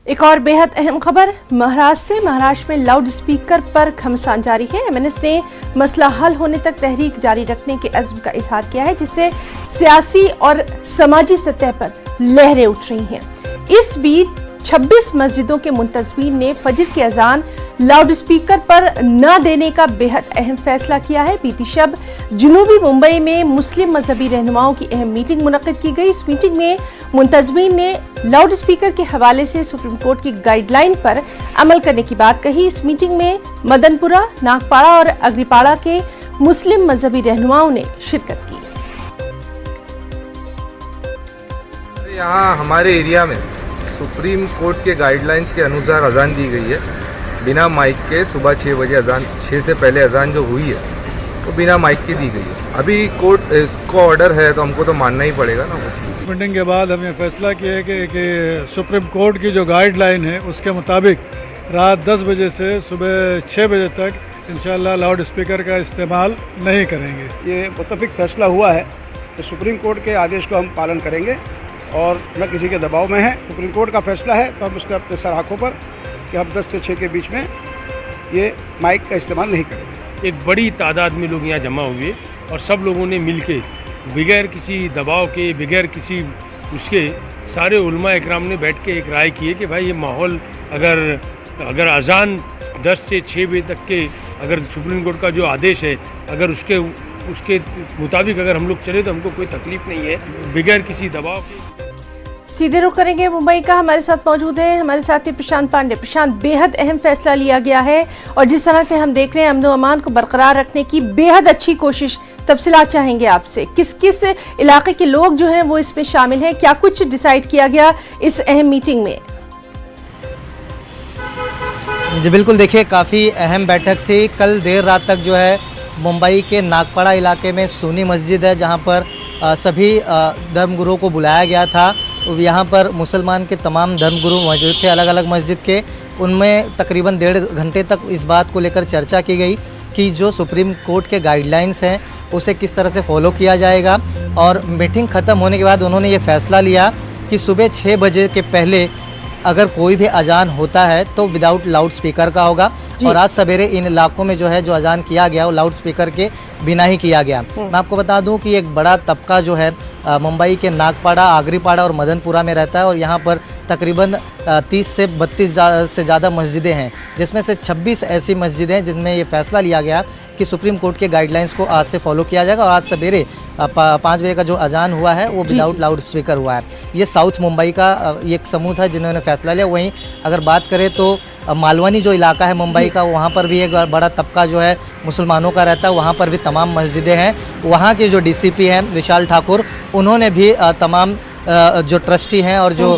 एक और बेहद अहम खबर महाराष्ट्र से। महाराष्ट्र में लाउड स्पीकर पर घमासान जारी है। एमएनएस ने मसला हल होने तक तहरीक जारी रखने के अज़्म का इजहार किया है, जिससे सियासी और समाजी सतह पर लहरें उठ रही हैं। इस बीच 26 मस्जिदों के मुंतज़मीन ने फजर की अजान लाउड स्पीकर पर न देने का बेहद अहम फैसला किया है। बीती शब जुनूबी मुंबई में मुस्लिम मजहबी रहनुमाओं की अहम मीटिंग मुनक्किद की गई। इस मीटिंग में मुंतज़मीन ने लाउड स्पीकर के हवाले से सुप्रीम कोर्ट की गाइडलाइन पर अमल करने की बात कही। इस मीटिंग में मदनपुरा, नागपाड़ा और अग्रीपाड़ा के मुस्लिम मजहबी रहनुमाओं ने शिरकत की। यहाँ हमारे एरिया में सुप्रीम कोर्ट के गाइडलाइंस के अनुसार अजान दी गई है बिना माइक के। सुबह 6 बजे अजान, 6 से पहले अजान जो हुई है वो बिना माइक की दी गई है। अभी कोर्ट को ऑर्डर है तो हमको तो मानना ही पड़ेगा ना वो चीज़। मीटिंग के बाद हमने फैसला किया है कि सुप्रीम कोर्ट की जो गाइडलाइन है उसके मुताबिक रात 10 बजे से सुबह 6 बजे तक इंशाल्लाह लाउड स्पीकर का इस्तेमाल नहीं करेंगे। ये मुत्तफिक फैसला हुआ है तो सुप्रीम कोर्ट के आदेश को हम पालन करेंगे और न किसी के दबाव में है। सुप्रीम कोर्ट का फैसला है तो हम उसके अपने सर आँखों पर कि हम 10 से 6 के बीच में ये माइक का इस्तेमाल नहीं करेंगे। एक बड़ी तादाद में लोग यहाँ जमा हुए और सब लोगों ने मिलके बगैर किसी दबाव के, बगैर किसी उसके, सारे उलमा इकराम ने बैठ के एक राय की है कि भाई ये माहौल अगर अजान 10 से 6 बजे तक के अगर सुप्रीम कोर्ट का जो आदेश है अगर उसके मुताबिक अगर हम लोग चले तो हमको कोई तकलीफ नहीं है, बगैर किसी दबाव के। सीधे रुख करेंगे मुंबई का। हमारे साथ मौजूद है हमारे साथी प्रशांत पांडे। प्रशांत, बेहद अहम फैसला लिया गया है और जिस तरह से हम देख रहे हैं अमन अमान को बरकरार रखने की बेहद अच्छी कोशिश, तफसीलात चाहेंगे आपसे। किस किस इलाके के लोग जो हैं वो इसमें शामिल हैं, क्या कुछ डिसाइड किया गया इस अहम मीटिंग में? जी बिल्कुल, देखिए काफ़ी अहम बैठक थी। कल देर रात तक जो है मुंबई के नागपाड़ा इलाके में सुन्नी मस्जिद है जहां पर सभी धर्मगुरुओं को बुलाया गया था। यहाँ पर मुसलमान के तमाम धर्मगुरु मौजूद थे अलग अलग मस्जिद के। उनमें तकरीबन 1.5 घंटे तक इस बात को लेकर चर्चा की गई कि जो सुप्रीम कोर्ट के गाइडलाइंस हैं उसे किस तरह से फॉलो किया जाएगा। और मीटिंग ख़त्म होने के बाद उन्होंने ये फ़ैसला लिया कि सुबह 6 बजे के पहले अगर कोई भी अजान होता है तो विदाउट लाउड स्पीकर का होगा। और आज सवेरे इन इलाकों में जो है जो अजान किया गया वो लाउड स्पीकर के बिना ही किया गया। मैं आपको बता दूं कि एक बड़ा तबका जो है मुंबई के नागपाड़ा, आगरीपाड़ा और मदनपुरा में रहता है और यहाँ पर तकरीबन 30 से 32 से ज़्यादा मस्जिदें हैं, जिसमें से 26 ऐसी मस्जिदें हैं जिनमें ये फैसला लिया गया कि सुप्रीम कोर्ट के गाइडलाइंस को आज से फॉलो किया जाएगा। और आज सवेरे 5 बजे का जो अजान हुआ है वो विदाउट लाउड स्पीकर हुआ है। ये साउथ मुंबई का एक समूह था जिन्होंने फैसला लिया। वहीं अगर बात करें तो मालवनी जो इलाका है मुंबई का, वहाँ पर भी एक बड़ा तबका जो है मुसलमानों का रहता है। वहाँ पर भी तमाम मस्जिदें हैं। वहाँ के जो डीसीपी हैं विशाल ठाकुर, उन्होंने भी तमाम जो ट्रस्टी हैं और जो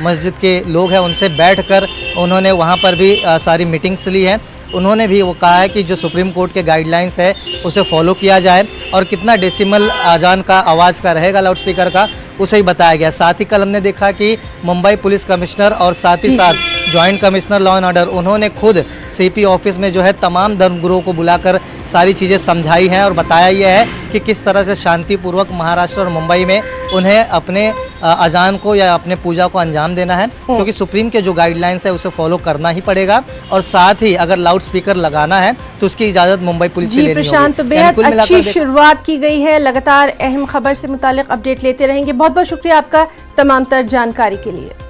मस्जिद के लोग हैं उनसे बैठकर उन्होंने वहाँ पर भी सारी मीटिंग्स ली हैं। उन्होंने भी वो कहा है कि जो सुप्रीम कोर्ट के गाइडलाइंस है उसे फॉलो किया जाए और कितना डेसिमल अजान का आवाज़ का रहेगा लाउड स्पीकर का उसे ही बताया गया। साथ ही कल हमने देखा कि मुंबई पुलिस कमिश्नर और साथ ही साथ joint commissioner law and order, उन्होंने खुद सीपी ऑफिस में जो है तमाम धर्मगुरुओं को बुलाकर सारी चीज़ें समझाई हैं और बताया यह है कि किस तरह से शांतिपूर्वक महाराष्ट्र और मुंबई में उन्हें अपने अजान को या अपने पूजा को अंजाम देना है, क्योंकि सुप्रीम के जो गाइडलाइंस है उसे फॉलो करना ही पड़ेगा। और साथ ही अगर लाउड स्पीकर लगाना है तो उसकी इजाज़त मुंबई पुलिस से लेनी होगी। प्रशांत, तो बेहद अच्छी शुरुआत की गई है। लगातार अहम खबर से मुतालिक अपडेट लेते रहेंगे। बहुत बहुत शुक्रिया आपका तमाम तर जानकारी के लिए।